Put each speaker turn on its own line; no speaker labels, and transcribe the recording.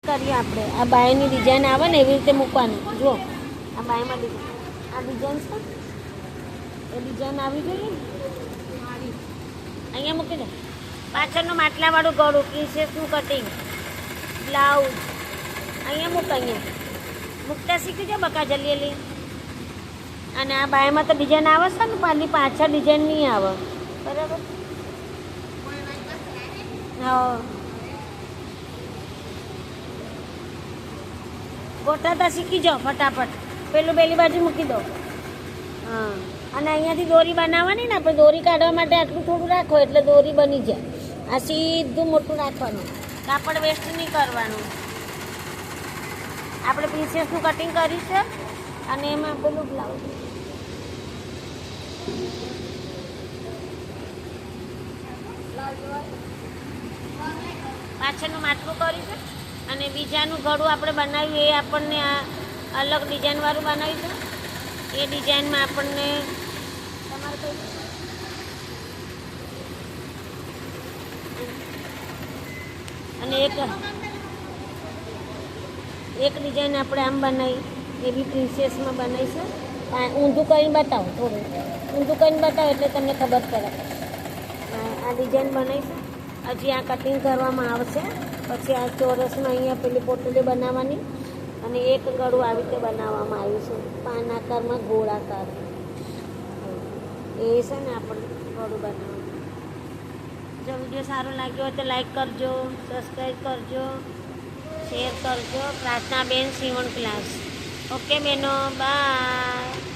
કરીએ આપણે આ બાયની ડિઝાઇન આવે ને એવી રીતે મૂકવાની. જુઓ આ બાયમાં ડિઝાઇન, આ ડિઝાઇન છે એ ડિઝાઇન આવી જોઈએ ને અહીંયા મૂકી દે. પાછળનું માટલાવાળું ગળું, પ્રિન્સેસનું કટિંગ, બ્લાઉઝ અહીંયા મૂક. અહીંયા મૂકતા શીખી જાઓ બકા જલ્દી. અને આ બાયમાં તો ડિઝાઇન આવે છે ને, પાની પાછળ ડિઝાઇન નહીં આવે. બરાબર. હા ગોઠવતા શીખી જાઓ ફટાફટ. પેલું પેલી બાજુ મૂકી દો. હા અને અહીંયાથી દોરી બનાવવાની ને આપણે. દોરી કાઢવા માટે આટલું થોડું રાખો એટલે દોરી બની જાય. આ સીધું મોટું રાખવાનું, કાપડ વેસ્ટ નહીં કરવાનું. આપણે પ્રિન્સેસનું કટિંગ કર્યું છે અને એમાં પેલું બ્લાઉઝ પાછળનું માટલું કર્યું છે અને બીજાનું ગળું આપણે બનાવ્યું એ આપણને આ અલગ ડિઝાઇનવાળું બનાવ્યું છે. એ ડિઝાઇનમાં આપણને તમારે કઈ અને એક ડિઝાઇન આપણે આમ બનાવી, એ બી પ્રિન્સેસમાં બનાવી છે. ઊંધું કરીને બતાવો, થોડું ઊંધું કરીને બતાવો એટલે તમને ખબર પડે. આ ડિઝાઇન બનાવી છે. હજી આ કટિંગ કરવામાં આવશે. પછી આ ચોરસમાં અહીંયા પેલી પોટલી બનાવવાની અને એક ગળું આવી રીતે બનાવવામાં આવ્યું છે પાન આકારમાં, ગોળાકાર. એ છે ને આપણે ગળું બનાવવાનું. જો વિડીયો સારો લાગ્યો હોય તો લાઈક કરજો, સબસ્ક્રાઈબ કરજો, શેર કરજો. પ્રાર્થનાબેન સીવણ ક્લાસ. ઓકે બહેનો, બાય.